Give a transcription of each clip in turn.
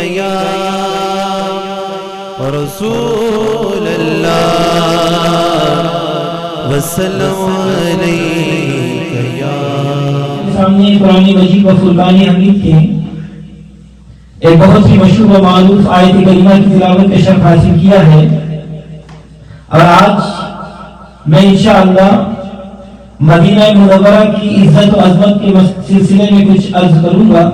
یا رسول اللہ وسلم علیک یا. سامنے قرآن مجید و فرقان حمید کے ایک بہت ہی مشہور و معروف آیت کریمہ کی تلاوت کا شرف حاصل کیا ہے، اور آج میں انشاءاللہ مدینہ منورہ کی عزت و عظمت کے سلسلے میں کچھ عرض کروں گا.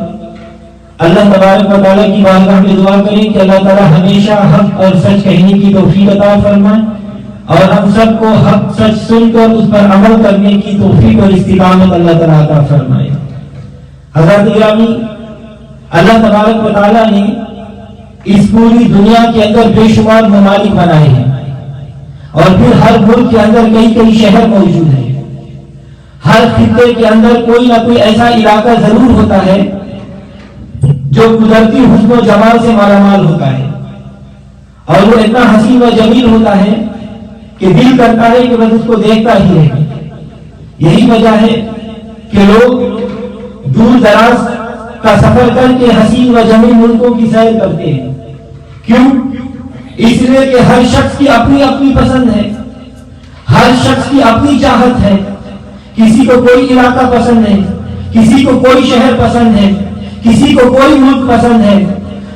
اللہ تبارک و تعالیٰ کی بارگاہ میں دعا کریں کہ اللہ تعالیٰ ہمیشہ حق اور سچ کہنے کی توفیق عطا فرمائے، اور ہم سب کو حق سچ سن کر اس پر عمل کرنے کی توفیق اور استقامت اللہ تعالیٰ عطا فرمائے. حضرات گرامی، اللہ تبارک و تعالیٰ نے اس پوری دنیا کے اندر بے شمار ممالک بنائے ہیں، اور پھر ہر ملک کے اندر کئی کئی شہر موجود ہیں. ہر خطے کے اندر کوئی نہ کوئی ایسا علاقہ ضرور ہوتا ہے جو قدرتی حسن و جمال سے مالا مال ہوتا ہے، اور وہ اتنا حسین و جمیل ہوتا ہے کہ دل کرتا ہے کہ بس اس کو دیکھتا ہی رہے. یہی وجہ ہے کہ لوگ دور دراز کا سفر کر کے حسین و جمیل ملکوں کی سیر کرتے ہیں. کیوں؟ اس لیے کہ ہر شخص کی اپنی اپنی پسند ہے، ہر شخص کی اپنی چاہت ہے. کسی کو کوئی علاقہ پسند ہے، کسی کو کوئی شہر پسند ہے، کسی کو کوئی ملک پسند ہے.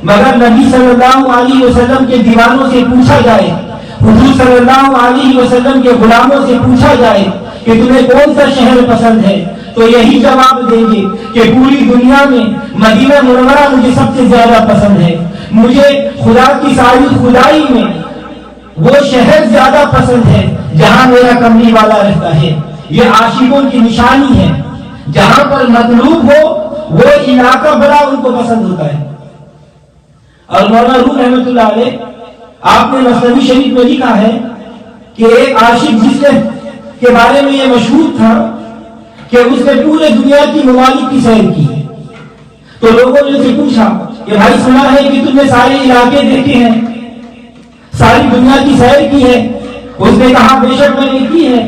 مگر نبی صلی اللہ علیہ وسلم کے دیوانوں سے پوچھا جائے، حضور صلی اللہ علیہ وسلم کے غلاموں سے پوچھا جائے کہ تمہیں کون سا شہر پسند ہے، تو یہی جواب دیں گے کہ پوری دنیا میں مدینہ منورہ مجھے سب سے زیادہ پسند ہے. مجھے خدا کی ساری خدائی میں وہ شہر زیادہ پسند ہے جہاں میرا کملی والا رہتا ہے. یہ عاشقوں کی نشانی ہے، جہاں پر مطلوب ہو وہ علاقہ بڑا ان کو پسند ہوتا ہے. اور مولانا روح رحمۃ اللہ علیہ آپ نے مثنوی شریف میں لکھا ہے کہ ایک عاشق جس کے بارے میں یہ مشہور تھا کہ اس نے پورے دنیا کی ممالک کی سیر کی، تو لوگوں نے اسے پوچھا کہ بھائی سنا ہے کہ تم نے سارے علاقے دیکھے ہیں، ساری دنیا کی سیر کی ہے؟ اس نے کہا بے شک میں نے کی ہے.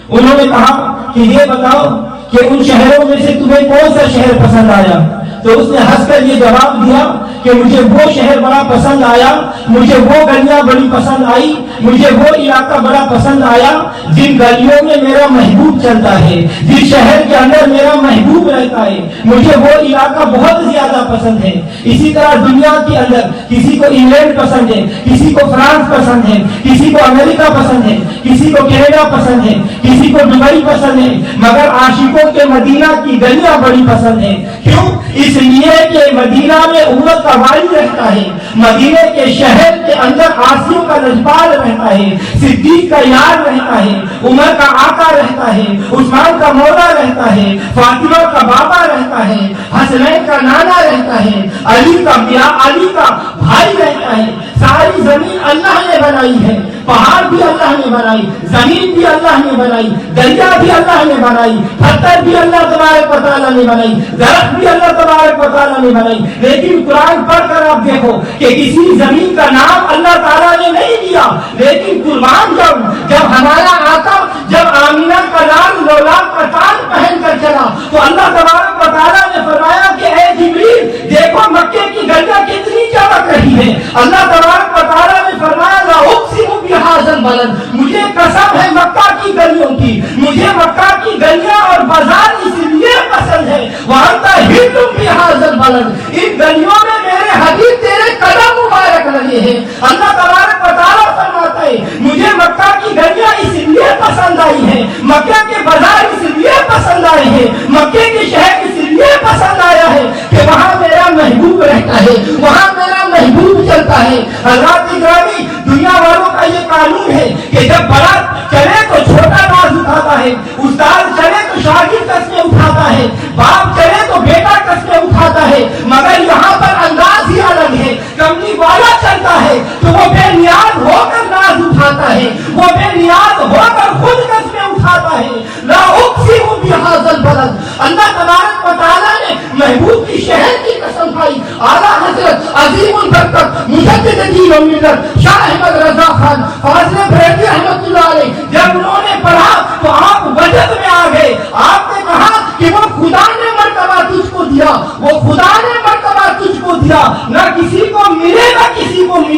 انہوں نے کہا کہ یہ بتاؤ کہ ان شہروں میں سے تمہیں کون سا شہر پسند آیا؟ تو اس نے ہنس کر یہ جواب دیا کہ مجھے وہ شہر بڑا پسند آیا، مجھے وہ گلیاں بڑی پسند آئی، مجھے وہ علاقہ بڑا پسند آیا جن گلیوں میں میرا محبوب چلتا ہے، جس شہر کے اندر میرا محبوب رہتا ہے، مجھے وہ علاقہ بہت زیادہ پسند ہے. اسی طرح دنیا کے اندر کسی کو انگلینڈ پسند ہے، کسی کو فرانس پسند ہے، کسی کو امریکہ پسند ہے، کسی کو کینیڈا پسند ہے، کسی کو دبئی پسند ہے، مگر عاشقوں کے مدینہ کی گلیاں بڑی پسند ہیں. کیوں؟ اس لیے کہ مدینہ میں امت کا والی رہتا ہے، مدینہ کے شہر کے اندر عاصم کا لجپال رہتا ہے، صدیق کا یار رہتا ہے، عمر کا آقا رہتا ہے، عثمان کا مولا رہتا ہے، فاطمہ کا بابا رہتا ہے، حسنین کا نانا رہتا ہے، علی کا بھائی رہتا ہے. ساری زمین اللہ نے بنائی ہے، پہاڑ بھی اللہ نے بنائی، زمین بھی اللہ نے بنائی، دریا بھی اللہ نے بنائی، پتھر بھی اللہ تبارک و تعالیٰ نے بنائی، درخت بھی اللہ تبارک و تعالیٰ نے بنائی. لیکن قرآن پڑھ کر آپ دیکھو کہ کسی زمین کا نام اللہ تعالیٰ نے نہیں لیا. لیکن قربان جب ہمارا آقا جب آمینہ کا لال لولاب کا تاج پہن کر چلا تو اللہ تبارک و تعالیٰ نے فرمایا کہ اے جبریل دیکھو مکے کی گلیاں کتنی چمک رہی ہے. اللہ تبارک و تعالیٰ نے فرمایا لا اقسم بہذا البلد، مجھے قسم ہے مکہ کی گلیوں کی، مجھے مکہ کی گلیاں اور بازار اس لیے پسند ہے وانت حل بہذا البلد، ان گلیوں میں میرے حبیب تیرے قدم مبارک لگے ہیں. اللہ تبارک و تعالیٰ فرماتا ہے مجھے مکہ کی گلیاں اس لیے پسند آئی ہیں، مکہ کے بازار اس لیے پسند آئے ہیں، مکے کے شہر اس لیے پسند آیا ہے کہ وہاں میرا محبوب رہتا ہے، وہاں میرا محبوب چلتا ہے. حضرات گرامی، دنیا والوں کا یہ قانون ہے کہ جب بڑا چلے تو چھوٹا ناز اٹھاتا ہے، استاد چلے تو شاگرد قسمیں اٹھاتا ہے، باپ چلے تو بیٹا قسمیں اٹھاتا ہے. مگر یہاں پر انداز ہی الگ ہے. کملی والا چلتا ہے تو وہ بے نیاز ہو کر ناز اٹھاتا ہے، وہ بے نیاز ہو کر خود قسمیں اٹھاتا ہے. لا اقسم بہذا البلد، اللہ تبارک و تعالیٰ نے محبوب کی شہر کی قسم کھائی. اعلیٰ حضرت عظیم البرکت مجدد دین و ملت شاہ احمد رضا خان فاضل بریلوی رحمۃ اللہ علیہ جب انہوں نے پڑھا تو آپ وجد میں آ گئے. آپ نے کہا کہ وہ خدا نے مرتبہ تجھ کو دیا، وہ خدا نے مرتبہ تجھ کو دیا، نہ کسی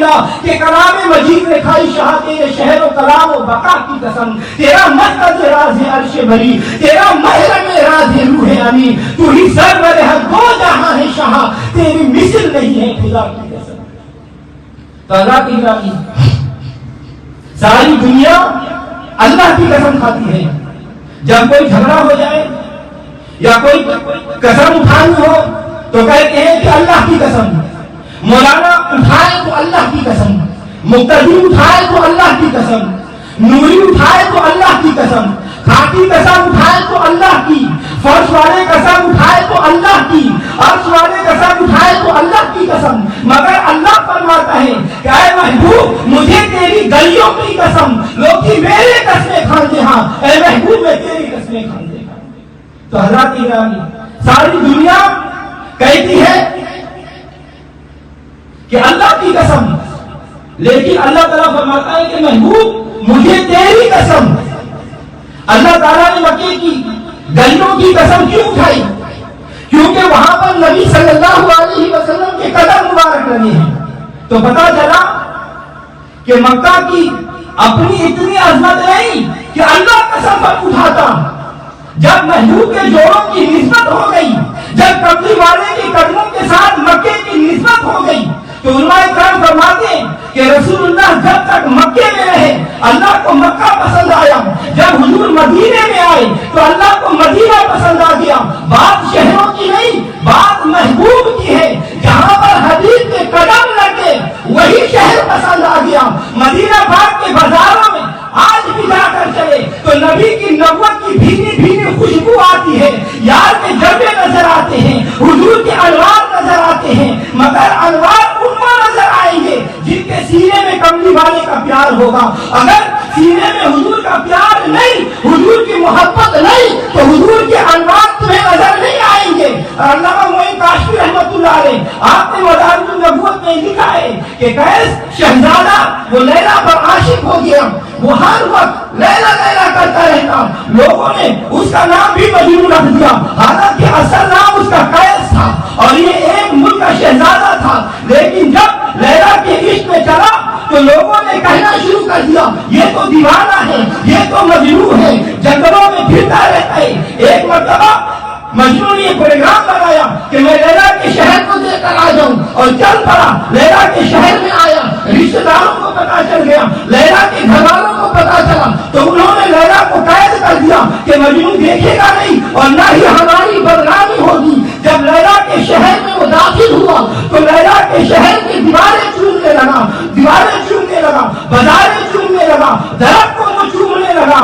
مدینہ کہ کلام مجید نے کھائی شاہ تیرے شہر و کلام و بقا کی قسم، تیرا مرکز راز عرش بری، تیرا محرم راز روح امی، تو ہی سرور ہر دو جہاں ہے شاہ، تیری مثل نہیں ہے خدا کی قسم۔ تو اللہ کی گرامی، ساری دنیا اللہ کی قسم کھاتی ہے۔ جب کوئی جھگڑا ہو جائے یا کوئی قسم اٹھانی ہو تو کہتے ہیں کہ اللہ کی قسم، مولانا اٹھائے تو اللہ کی قسم، مقتدی اٹھائے تو اللہ کی قسم، نوری اٹھائے تو اللہ کی قسم، کھاٹی قسم اٹھائے تو اللہ کی، فرش والے قسم اٹھائے تو اللہ کی، عرش والے قسم اٹھائے تو اللہ کی قسم، مگر اللہ فرماتا ہے کہ اے محبوب مجھے تیری گلیوں کی قسم، لوگ کی میرے قسمیں کھاندے ہاں، اے محبوب میں تیری قسمیں کھاندے ہاں۔ تو حضرات گرامی، ساری دنیا کہتی ہے کہ اللہ کی قسم، لیکن اللہ تعالیٰ فرماتا ہے کہ محبوب مجھے تیری قسم۔ اللہ تعالیٰ نے مکے کی گلیوں کی قسم کیوں اٹھائی؟ کیونکہ وہاں پر نبی صلی اللہ علیہ وسلم کے قدم مبارک لگے ہیں۔ تو پتا چلا کہ مکہ کی اپنی اتنی عظمت نہیں کہ اللہ قسم پر اٹھاتا۔ جب محبوب کے جوڑوں کی نسبت ہو گئی، جب کملی والے کے قدموں کے ساتھ مکے کی نسبت ہو گئی، تو علماء کرام فرماتے ہیں کہ رسول اللہ جب تک مکے میں رہے اللہ کو مکہ پسند آیا، جب حضور مدینے میں آئے تو اللہ کو مدینہ پسند آ گیا۔ بات شہروں کی نہیں، بات محبوب کی ہے۔ جہاں پر حبیب کے قدم لگے وہی شہر پسند آ گیا۔ مدینہ پاک کے بازاروں میں آج بھی جا کر چلے تو نبی کی نبوت کی بھینی بھینی خوشبو آتی ہے، یار کے جلوے نظر آتے ہیں، حضور کے انوار نظر آتے ہیں، مگر انوار ان کو نظر آئیں گے جن کے سینے میں کملی والے کا پیار ہوگا۔ اگر سینے میں حضور کا پیار نہیں، حضور کی محبت نہیں، تو حضور کے انوار تمہیں نظر نہیں آئیں گے۔ علامہ معین کاشفی رحمۃ اللہ علیہ آپ نے مدارج النبوت میں لکھا ہے کہ قیس شہزادہ وہ لیلا پر عاشق ہو گیا، وہ ہر وقت لیلا لیلا کرتا رہتا، لوگوں نے اس کا نام بھی مجنون رکھ دیا، حالانکہ اصل نام اس کا قیس تھا اور یہ ایک ملک کا شہزادہ تھا۔ لیکن جب لیلا کے عشق میں چلا تو لوگوں نے کہنا شروع کر دیا یہ تو دیوانہ ہے، یہ تو مجنون ہے، جنگلوں میں پھرتا رہتا ہے۔ ایک مرتبہ مجنون نے پروگرام بنایا کہ میں لیلا کے شہر کو دیکھ کر آ جاؤں، اور چل پڑا، لیلا کے شہر میں آیا، رشتہ داروں کو پتا چل گیا، لیلا کے گھر والوں کو پتا چلا، تو انہوں نے لیلا کو قید کر دیا کہ مجنون دیکھے گا نہیں اور نہ ہی ہماری بدنامی ہوگی۔ جب لیلا کے شہر میں وہ داخل ہوا تو لیلا کے شہر کی دیواریں چومنے لگا، دیواریں چومنے لگا، بازاریں چومنے لگا، درخت کو وہ چومنے لگا،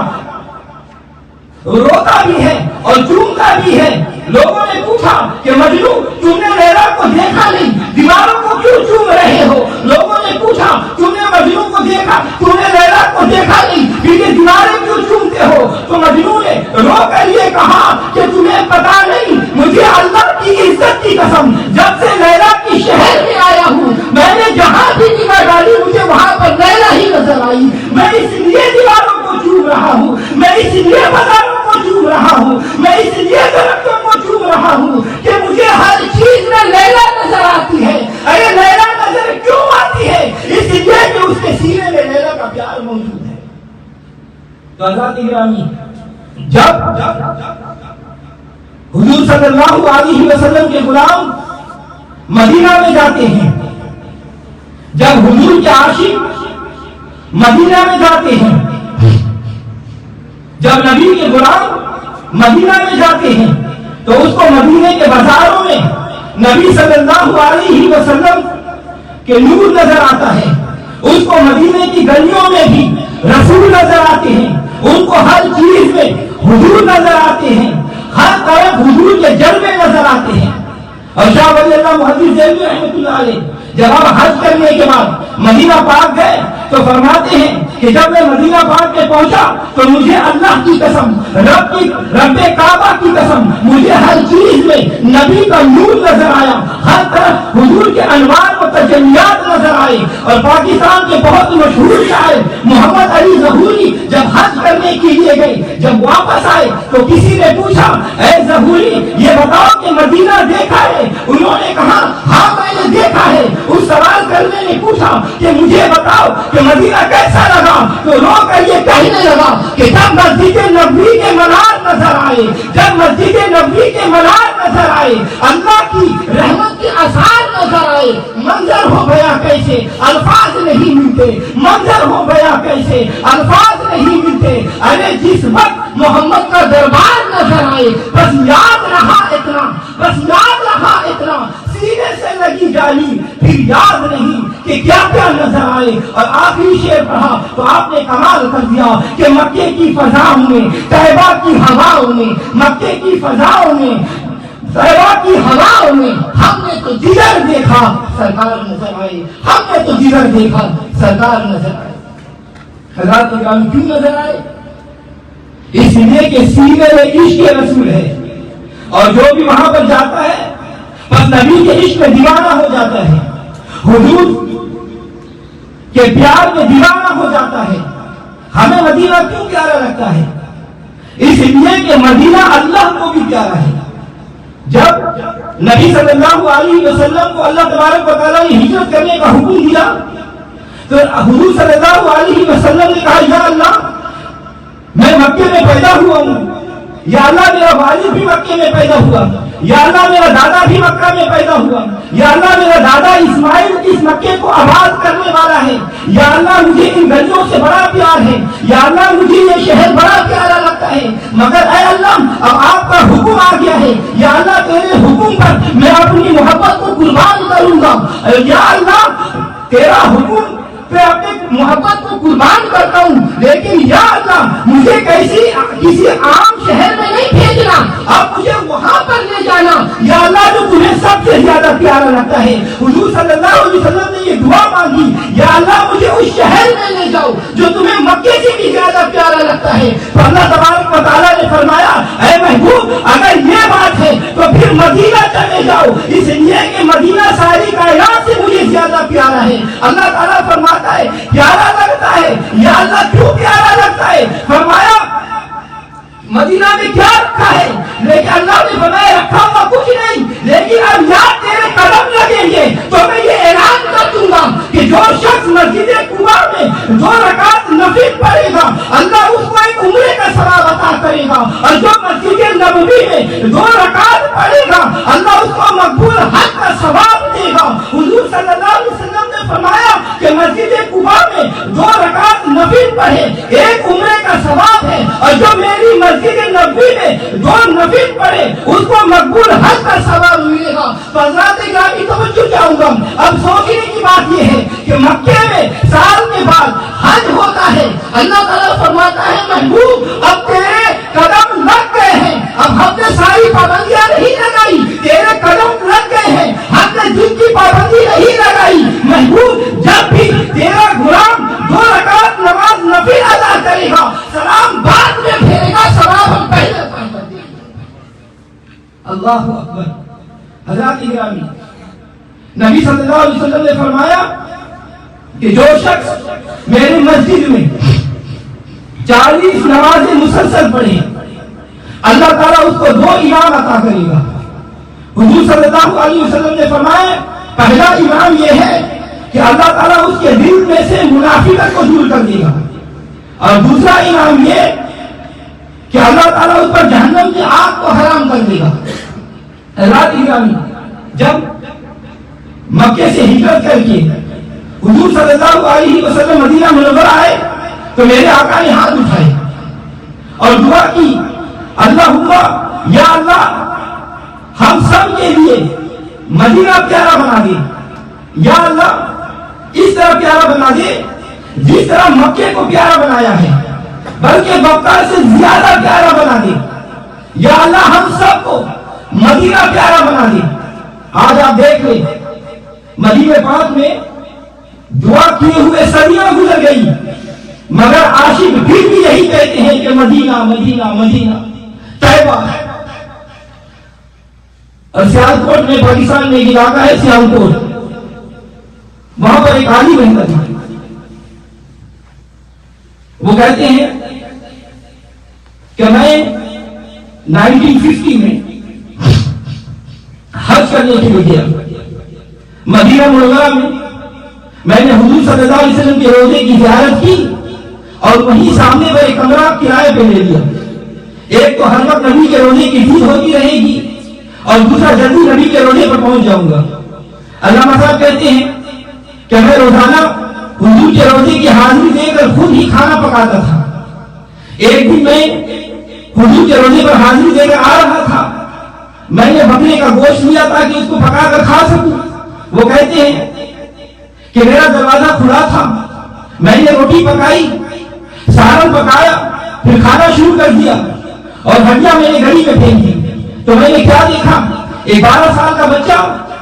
روتا بھی ہے اور چومتا بھی ہے۔ لوگوں نے پوچھا کہ مجنو تم نے لیلا کو دیکھا نہیں، دیواروں کو کیوں چوم رہے ہو؟ لوگوں نے پوچھا تم نے مجنو کو دیکھا، تم نے لیلا کو دیکھا نہیں، پھر یہ دیواریں کیوں چومتے ہو؟ تو مجنو نے رو کر یہ کہا کہ تمہیں پتا نہیں، مجھے اللہ کی عزت کی قسم جب سے لیلا کی شہر میں آیا ہوں میں نے جہاں بھی نگاہ ڈالی مجھے وہاں پر لیلا ہی نظر آئی۔ میں اس لیے دیواروں کو چوم رہا ہوں، میں اس لیے بازاروں کو چوم رہا ہوں، میں اس لیے درختوں کو چوم رہا ہوں کہ مجھے ہر چیز میں لیلا نظر آتی ہے۔ ارے لیلا نظر کیوں آتی ہے؟ اس لیے کہ اس کے سینے میں لیلا کا پیار موجود ہے۔ تو حضرات گرامی، جب حضور صلی اللہ علیہ وسلم کے غلام مدینہ میں جاتے ہیں، جب حضور کے عاشق مدینہ میں جاتے ہیں، جب نبی کے غلام مدینہ میں جاتے ہیں تو اس کو مدینے کے بازاروں میں نبی صلی اللہ علیہ وسلم کے نور نظر آتا ہے، اس کو مدینے کی گلیوں میں بھی رسول نظر آتے ہیں، ان کو ہر چیز میں حضور نظر آتے ہیں، ہر طرف حضور کے جلوے نظر آتے ہیں۔ اور شاہ ولی اللہ محدث دہلوی رحمۃ اللہ علیہ جب ہم حج کرنے کے بعد مدینہ پاک گئے تو فرماتے ہیں کہ جب میں مدینہ پاک میں پہنچا تو مجھے اللہ کی قسم، رب کعبہ کی قسم، مجھے ہر چیز میں نبی کا نور نظر آیا، ہر طرف حضور کے انوار و تجلیات نظر آئے۔ اور پاکستان کے بہت مشہور شاعر محمد علی ظہوری جب حج کرنے کے لیے گئے، جب واپس آئے تو کسی نے پوچھا اے ظہوری یہ بتاؤ کہ مدینہ دیکھا ہے؟ انہوں نے کہا ہاں میں نے دیکھا ہے، اس سوال کرنے نے پوچھا کہ مجھے بتاؤ کہ مدینہ کیسا لگا، تو رو کر یہ کہنے لگا کہ جب مسجد نبوی کے منار نظر آئے، جب مسجد نبوی کے منار نظر آئے، اللہ کی رحمت کے آثار نظر آئے، منظر ہو گیا کیسے الفاظ نہیں ملتے، منظر ہو گیا کیسے الفاظ نہیں ملتے۔ ارے جس وقت محمد کا دربار نظر آئے، بس یاد رہا اتنا، بس یاد رہا اتنا، سینے سے لگی جالی، پھر یاد نہیں کہ کیا کیا نظر آئے۔ اور آخری شعر پڑھا تو آپ نے کمال کر دیا کہ مکے کی فضاؤں میں، طیبہ کی ہواؤں میں، مکے کی فضاؤں میں، طیبہ کی ہواؤں میں ہم نے تو جگر دیکھا سرکار نظر آئے، ہم نے تو جگر دیکھا سرکار نظر آئے۔ حضرات کرام کیوں نظر آئے؟ اس لیے کہ سینے میں عشق رسول ہے، اور جو بھی وہاں پر جاتا ہے بس نبی کے عشق میں دیوانہ ہو جاتا ہے، حضور کے پیار میں دیوانہ ہو جاتا ہے۔ ہمیں مدینہ کیوں پیارا لگتا ہے؟ اس لیے کہ مدینہ اللہ کو بھی پیارا ہے۔ جب نبی صلی اللہ علیہ وسلم کو اللہ تبارک و تعالیٰ نے ہجرت کرنے کا حکم دیا تو حضور صلی اللہ علیہ وسلم نے کہا یا اللہ میں مکے میں پیدا ہوا ہوں، یا اللہ میرا والد بھی مکے میں پیدا ہوا، یا اللہ میرا دادا بھی مکہ میں پیدا ہوا، یا اللہ میرا دادا اسماعیل اس مکے کو آباد کرنے والا ہے، یا اللہ مجھے ان گلیوں سے بڑا پیار ہے، یا اللہ مجھے یہ شہر بڑا پیارا لگتا ہے، مگر اے اللہ اب آپ کا حکم آ گیا ہے، یا اللہ تیرے حکم پر میں اپنی محبت کو قربان کروں گا، یا اللہ تیرا حکم پہ اپنے محبت کو قربان کرتا ہوں، لیکن یا اللہ مجھے کسی عام شہر میں نہیں بھیجنا، اب مجھے وہاں پر لے جانا یا اللہ جو تمہیں سب سے زیادہ پیارا لگتا ہے۔ حضور صلی اللہ علیہ وسلم نے یہ دعا مانگی، یا اللہ مجھے اس شہر میں لے جاؤ جو تمہیں مکے سے بھی زیادہ پیارا لگتا ہے۔ تو اللہ تبارک و تعالیٰ نے فرمایا اے محبوب اگر یہ بات ہے تو پھر مدینہ چلے جاؤ، اس لیے کہ مدینہ ساری کائنات سے مجھے زیادہ پیارا ہے۔ اللہ تعالیٰ فرماتا ہے پیارا لگتا ہے، یا اللہ کیوں پیارا لگتا ہے؟ فرمایا مدینہ میں کیا رکھا ہے؟ لیکن اللہ نے فرمایا رکھا ہوا کچھ نہیں، لیکن اب یاد تیرے قدم لگیں گے تو میں یہ اعلان کر دوں گا کہ جو شخص مسجد قباء میں 2 رکعت نفل پڑھے گا اللہ اس کو ایک عمرے کا ثواب عطا کرے گا، اور جو مسجد نبوی میں 2 رکعت پڑھے گا اللہ اس کو مقبول حج کا ثواب دے گا۔ حضور صلی اللہ علیہ وسلم نے فرمایا کہ مسجد قباء میں 2 رکعت نفل پڑھے ایک عمرے کا ثواب ہے، اور جو میری مسجد نبوی میں 2 نفل پڑھے اس کو مقبول حج کا ثواب ملے گا۔ تو حضرات گرامی توجہ چاہوں گا، اب سوچنے کی بات یہ ہے کہ مکے میں سال کے بعد حج ہوتا ہے، اللہ تعالیٰ فرماتا ہے محبوب اب تیرے قدم لگ گئے ہیں، اب ہم نے ساری پابندیاں نہیں لگائی، تیرے قدم لگ گئے ہیں، ہم نے دن کی پابندی نہیں لگائی۔ محبوب جب بھی تیرا غلام 2 رکعت نماز نفل ادا کرے گا سلام بعد میں پھیرے گا، ثواب ہم پہلے پڑھ کر دیں گے۔ اللہ اکبر۔ حضرات گرامی نبی صلی اللہ علیہ وسلم نے فرمایا کہ جو شخص میری مسجد میں 40 نمازیں مسلسل پڑھے اللہ تعالیٰ اس کو 2 انعام عطا کرے گا۔ حضور صلی اللہ علیہ وسلم نے فرمایا پہلا انعام یہ ہے کہ اللہ تعالیٰ اس کے دل میں سے منافقت کو دور کر دے گا، اور دوسرا انعام یہ کہ اللہ تعالیٰ اس پر جہنم کی آگ کو حرام کر دے گا۔ حضرات گرامی جب مکے سے ہجرت کر کے حضور صلی اللہ علیہ وسلم مدینہ منورہ آئے تو میرے آقا نے ہاتھ اٹھائے اور دعا کی اللہم یا اللہ ہم سب کے لیے مدینہ پیارا بنا دے، یا اللہ اس طرح پیارا بنا دے جس طرح مکے کو پیارا بنایا ہے، بلکہ مکہ سے زیادہ پیارا بنا دے، یا اللہ ہم سب کو مدینہ پیارا بنا دے۔ آج آپ دیکھ لیں مدینہ پاک میں دعا کیے ہوئے صدیاں گزر گئی مگر عاشق پھر بھی یہی کہتے ہیں کہ مدینہ مدینہ مدینہ طیبہ۔ اور سیالکوٹ میں پاکستان میں ایک علاقہ ہے سیالکوٹ، وہاں پر ایک عالم رہتا تھا، وہ کہتے ہیں کہ میں 1950 میں حج کرنے کے لیے گیا، مدینہ منورہ میں نے حضور صلی اللہ علیہ وسلم کے روزے کی زیارت کی اور وہیں سامنے پر ایک کمرہ کرائے پہ لے لیا. ایک تو ہر وقت نبی کے روزے کی دھوپ ہوتی رہے گی اور دوسرا جلدی نبی کے روزے پر پہنچ جاؤں گا. علامہ صاحب کہتے ہیں کہ میں روزانہ حضور کے روزے کی حاضری دے کر خود ہی کھانا پکاتا تھا. ایک دن میں حضور کے روزے پر حاضری دے کر آ رہا تھا. میں نے بکرے کا گوشت لیا تاکہ اس کو پکا کر کھا سکوں. وہ کہتے ہیں کہ میرا دروازہ کھلا تھا. میں نے روٹی پکائی, سالن پکایا, پھر کھانا شروع کر دیا اور ہڈیاں میں نے گلی میں پھینک دی. تو میں نے کیا دیکھا, ایک 12 سال کا بچہ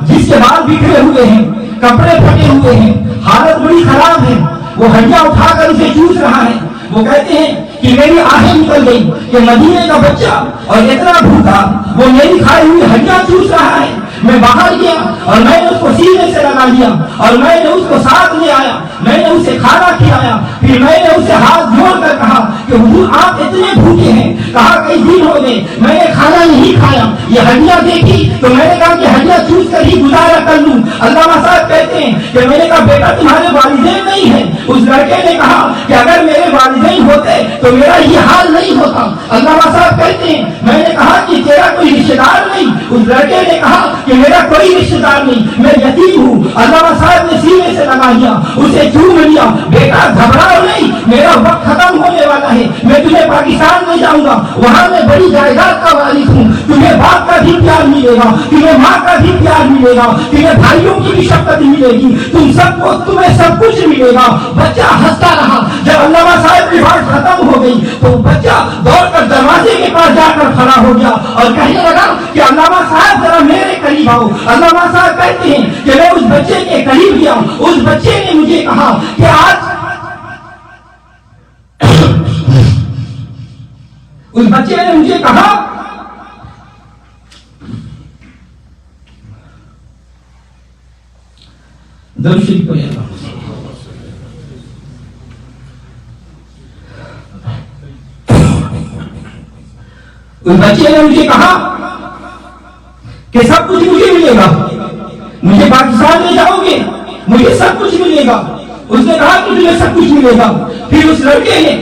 جس کے بال بکھرے ہوئے ہیں, کپڑے پھٹے ہوئے ہیں, حالت بڑی خراب ہے, وہ ہڈیاں اٹھا کر اسے چوس رہا ہے. وہ کہتے ہیں کہ میری آہیں نکل گئی کہ مدینے کا بچہ اور اتنا بھوکا وہ میری کھائی ہوئی ہڈیاں چوس رہا ہے. میں باہر گیا اور میں نے اس کو سینے سے لگا لیا اور میں نے اس کو ساتھ لے آیا. میں نے اسے کھانا کھلایا. پھر میں نے اسے ہاتھ جوڑ کر کہا کہ حضور آپ اتنے بھوکے ہیں. کہا کئی دن ہو گئے میں نے کھانا نہیں کھایا. یہ ہڈیاں دیکھی تو میں نے کہا کہ ہڈیاں چوس کر ہی گزارا کر لوں. علامہ صاحب کہتے ہیں کہ میں نے کہا بیٹا تمہارے والدین نہیں ہیں. اس لڑکے نے کہا کہ اگر میرے والدین ہوتے تو میرا یہ حال نہیں ہوتا. علامہ صاحب کہتے ہیں میں نے کہا کہ تیرا کوئی رشتے دار نہیں. اس لڑکے نے کہا کہ میرا کوئی رشتے دار نہیں, میں یتیم ہوں. علامہ صاحب نے سینے سے لگا لیا, اسے چوم لیا. بیٹا گھبراؤ نہیں, میرا وقت ختم ہونے والا ہے. میں تمہیں پاکستان لے جاؤں گا, وہاں میں بڑی جائیداد کا وارث ہوں. تمہیں باپ کا بھی پیار ملے گا, تمہیں ماں کا بھی پیار ملے گا, تمہیں بھائیوں کی بھی شفقت ملے گی, تمہیں سب کچھ ملے گا. بچہ ہنستا رہا. جب علامہ صاحب کی بات ختم ہو گئی تو بچہ دوڑ کر دروازے کے پاس جا کر کھڑا ہو گیا اور کہنے لگا کہ علامہ صاحب ذرا میرے قریب آؤ. علامہ صاحب کہتے ہیں کہ میں اس بچے کے قریب گیا. اس بچے نے مجھے کہا کہ آج اس بچے نے مجھے کہا درشید کو یہ اس بچے نے مجھے کہا کہ سب کچھ مجھے ملے گا, مجھے پاکستان لے جاؤ گے, مجھے سب کچھ ملے گا. اس نے کہا کہ تمہیں سب کچھ ملے گا. پھر اس لڑکے نے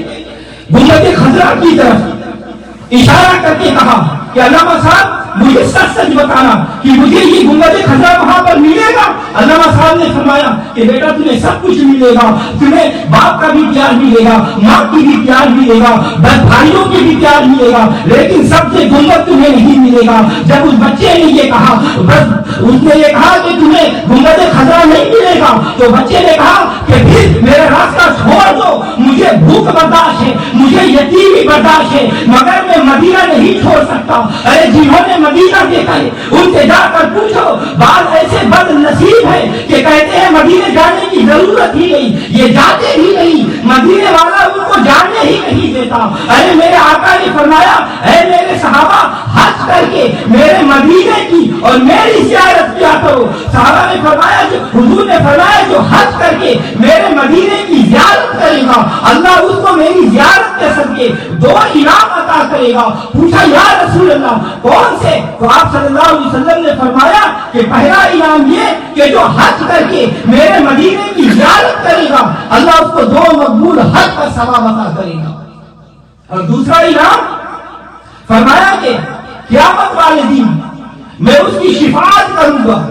گنبد خضرا کی طرف اشارہ کر کے کہا کہ علامہ صاحب مجھے سچ سچ بتانا کہ مجھے یہ گنبد خضرا وہاں پر ملے گا. علامہ صاحب نے فرمایا کہ بیٹا تمہیں سب کچھ ملے گا, تمہیں باپ کا بھی پیار ملے گا, ماں کی بھی پیار ملے گا, بھائیوں کی بھی پیار ملے گا, لیکن سب سے گنبد تمہیں نہیں ملے گا. جب اس بچے نے یہ کہا, بس اس نے یہ کہا کہ تمہیں گنبد خضرا نہیں ملے گا, تو بچے نے کہا کہ پھر میرا راستہ چھوڑ دو, مجھے بھوک برداشت ہے, مجھے یتیمی برداشت ہے, مگر میں مدینہ نہیں چھوڑ سکتا. ارے جنہوں نے مدینہ دیکھا ہے ان سے جا کر پوچھو. بعض ایسے بد نصیب ہے کہ کہتے ہیں مدینے جانے کی ضرورت ہی نہیں, یہ جاتے ہی نہیں, مدینے والا ان کو جانے ہی نہیں دیتا. ارے میرے آقا نے فرمایا اے میرے صحابہ حج کر کے میرے مدینے کی اور میری زیارت کیا کرو. صحابہ نے فرمایا, جو حضور نے فرمایا جو حج کر کے میرے مدینے کی زیارت کرے گا اللہ اس کو میری زیارت کے صدقے 2 انعام عطا کرے گا. پوچھا یا رسول اللہ کون سے؟ تو آپ صلی اللہ علیہ وسلم نے فرمایا کہ پہلا انعام یہ کہ جو حج کر کے میرے مدینے کی زیارت کرے گا اللہ اس کو 2 مقبول حج کا ثواب عطا کرے گا. اور دوسرا انعام فرمایا کہ قیامت والے دن میں اس کی شفاعت کروں گا.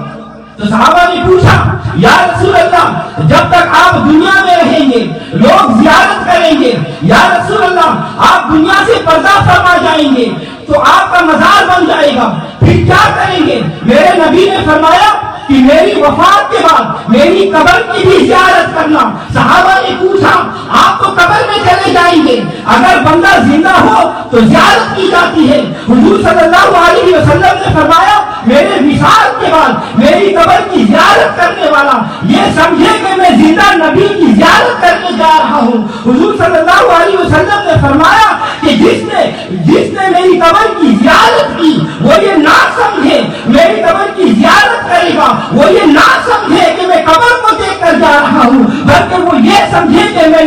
تو صحابہ نے پوچھا یا رسول اللہ جب تک آپ دنیا میں رہیں گے لوگ زیارت کریں گے, یا رسول اللہ آپ دنیا سے پردہ فرما جائیں گے تو آپ کا مزار بن جائے گا, پھر کیا کریں گے؟ میرے نبی نے فرمایا کہ میری وفات کے بعد میری قبر کی بھی زیارت کرنا. صحابہ نے پوچھا آپ تو قبر میں چلے جائیں گے, اگر بندہ زندہ ہو تو زیارت کی جاتی ہے. حضور صلی اللہ علیہ وسلم نے فرمایا میرے وصال کے بعد میری قبر کی زیارت کرنے والا یہ سمجھے کہ میں زندہ نبی کی زیارت کرنے جا رہا ہوں. حضور صلی اللہ علیہ وسلم نے فرمایا کہ جس نے میری قبر کی زیارت کی وہ یہ نہ سمجھے میری قبر کی زیارت کرے گا, وہ یہ نہ سمجھے کہ میں قبر کو دیکھ کر جا رہا ہوں, بلکہ وہ یہ سمجھے کہ میں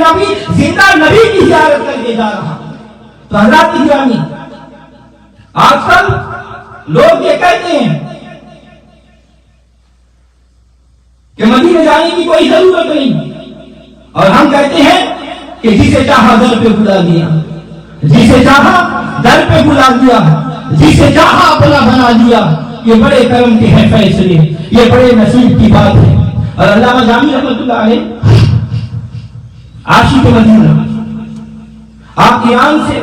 زندہ نبی کی زیارت کر کے جا رہا ہوں. تو حضرات گرامی آج کل لوگ یہ کہتے ہیں کہ مدینے جانے کی کوئی ضرورت نہیں، اور ہم کہتے ہیں کہ جسے چاہا در پہ بلا دیا، جسے چاہا در پہ بلا دیا، جسے چاہا اپنا بنا دیا۔ یہ بڑے کرم کے ہیں فیصلے، یہ بڑے نصیب کی بات ہے۔ اور علامہ جامی رحمۃ اللہ علیہ عاشق مدینہ، آپ ایران سے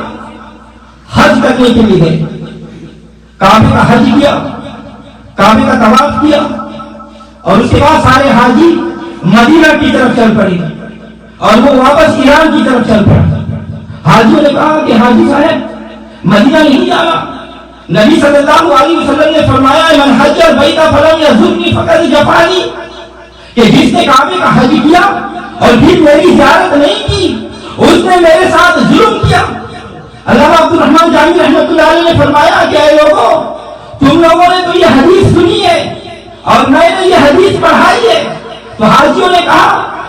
حج کرنے کے لیے گئے، کعبے کا حج کیا، کعبے کا طواف کیا، اور اس کے بعد سارے حاجی مدینہ کی طرف چل پڑے اور وہ واپس ایران کی طرف چل پڑے۔ حاجیوں نے کہا کہ حاجی صاحب مدینہ نہیں جانا، نبی صلی اللہ علیہ وسلم نے فرمایا من حج البیت فلم یزرنی فقد جفانی، کہ جس نے کعبے کا حج کیا اور پھر میری زیارت نہیں کی اس نے میرے ساتھ ظلم کیا۔ علامہ عبد الرحمن جامی رحمۃ اللہ علیہ نے فرمایا کہ اے لوگوں، تم لوگوں نے تو یہ حدیث سنی ہے اور میں نے یہ حدیث پڑھائی ہے، تو حاجیوں نے کہا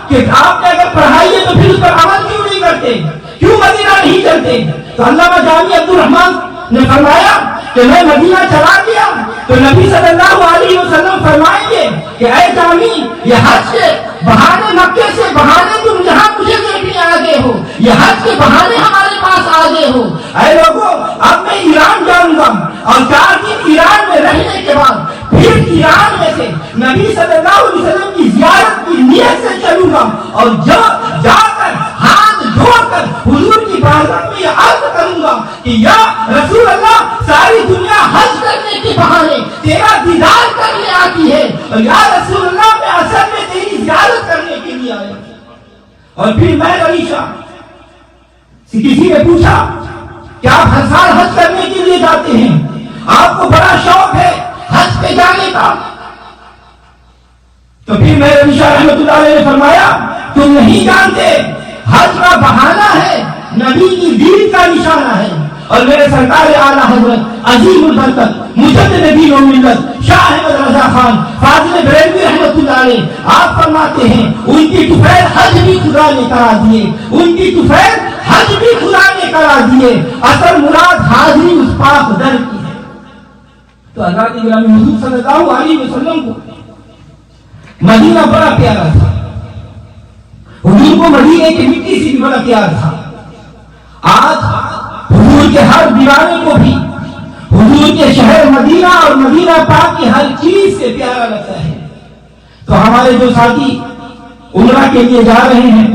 کہ آپ نے اگر پڑھائی ہے تو پھر اس پر عمل کیوں نہیں کرتے، کیوں مدینہ نہیں چلتے؟ تو علامہ جامی عبد الرحمن نے فرمایا کہ میں مدینہ چلا گیا تو نبی صلی اللہ علیہ وسلم فرمائیں گے کہ اے جامی، یہ حج کے بہانے مکے سے بہانے تم یہاں مجھے دیکھنے آ گئے ہو، یہ حج کے بہانے ہمارے پاس آ گئے ہو۔ اے لوگوں، اب میں ایران جاؤں گا اور 4 دن ایران میں رہنے کے بعد پھر ایران میں سے نبی صلی اللہ علیہ وسلم کی زیارت کی نیت سے چلوں گا اور جا کر ہاتھ جوڑ کر حضور کی بارگاہ میں یہ عرض کروں گا کہ یا رسول اللہ، ساری دنیا حج کرنے کے بہانے تیرا دیدار کرنے آتی ہے، اور یا رسول اللہ میں اصل میں تیری زیارت کرنے کے لیے آیا۔ اور پھر میں عائشہ سے کسی نے پوچھا کہ آپ ہر سال حج کرنے کے لیے جاتے ہیں، آپ کو بڑا شوق ہے حج پہ جانے کا، تو پھر میں عائشہ رحمۃ اللہ علیہ نے فرمایا تم نہیں جانتے، حج کا بہانہ ہے، نبی کی دین کا نشانہ ہے۔ اور میرے سرکار اعلیٰ حضرت عظیم البرکت مجدد دین و ملت شاہ احمد رضا خان فاضل بریلوی رحمۃ اللہ علیہ آپ فرماتے ہیں ان کی طفیل حج بھی خدا نے کرا دیے، ان کی طفیل حج بھی خدا نے کرا دیے، اصل مراد حاضری اس پاک در کی ہے۔ تو حضرت گرامی حضور صلی اللہ علیہ وسلم کو مدینہ بڑا پیارا تھا، حضور کو مدینے کی مٹی سے بھی بڑا پیار تھا۔ آج حضور کے ہر دیوانے کو بھی حضور کے شہر مدینہ اور مدینہ پاک کی ہر چیز سے پیارا لگتا ہے۔ تو ہمارے جو ساتھی عمرہ کے لیے جا رہے ہیں،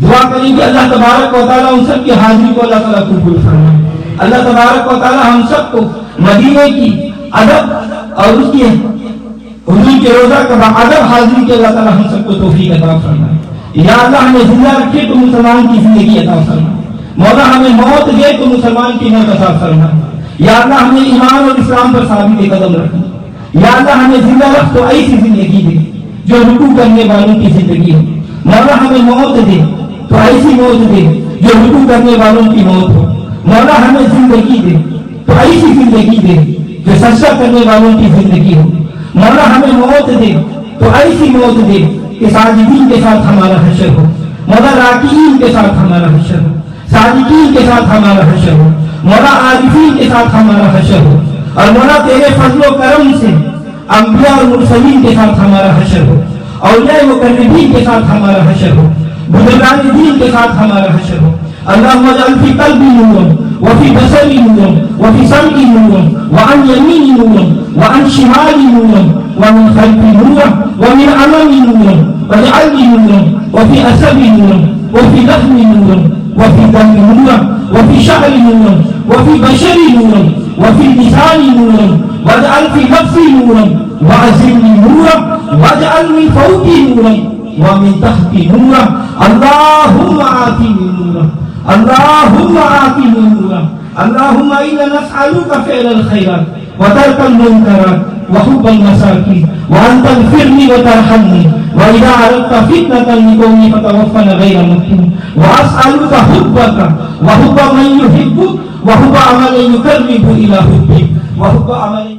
دعا کریں کہ اللہ تبارک و تعالیٰ ان سب کی حاضری کو اللہ تعالیٰ قبول فرمائے۔ اللہ تبارک و تعالیٰ ہم سب کو مدینے کی ادب اور اس کی حضور کے روزہ کا ادب حاضری کے اللہ تعالیٰ ہم سب کو توفیق عطا فرمائے۔ یا اللہ ہمیں زندہ رکھے تو مسلمان کی زندگی عطا فرمائے، مولا ہمیں موت دے تو مسلمان کی موت عطا فرمائے۔ یا اللہ ہمیں ایمان اور اسلام پر ثابت قدم رکھے۔ یا اللہ ہمیں زندہ رکھ تو ایسی زندگی دے جو رکوع کرنے والوں کی زندگی ہو، مولا ہمیں موت دے تو ایسی موت دے جو رکوع کرنے والوں کی موت ہو، مولا ہمیں زندگی دے تو ایسی زندگی دے جو سجدہ کرنے والوں کی زندگی ہو، مولا ہمیں موت دے تو ایسی موت دے کہ ساجدین کے ساتھ ہمارا حشر ہو، مولا راکعین کے ساتھ ہمارا حشر ہو، صادقین کے ساتھ ہمارا حشر ہو، مولا عارفین کے ساتھ ہمارا حشر ہو، اور مولا تیرے فضل و کرم سے انبیاء اور مرسلین کے ساتھ ہمارا حشر ہو، اولیاء مقربین کے ساتھ ہمارا حشر ہو، بزرگان دین کے ساتھ ہمارا حشر ہو۔ اللہم اجعل فی قلبی نورا وفی بصری نورا وفی سمعی نورا وعن یمینی نورا وعن شمالی نورا ومن خلفی نورا ومن امامی نورا واجعلنی نورا وفی عصبی نورا وفی لحمی نورا وفی دمی نورا وفی شعری نورا وفی بشری نورا وفی لسانی نورا واجعل فی نفسی نورا واعزلنی نورا واجعل من فوقی نورا ومن تحتی نورا اللہم آتینی نورا اللہم آتینی نورا اللہم انا نسألک فعل الخیرات وترک المنکرات وحب المساکین وان تغفر لی وترحمنی وإذا أردت فتنة لقومي فتوفنا غير مفتون وأسألك حبك وحب من يحبك وحب عمل يقرب إلى حبك وحب عمل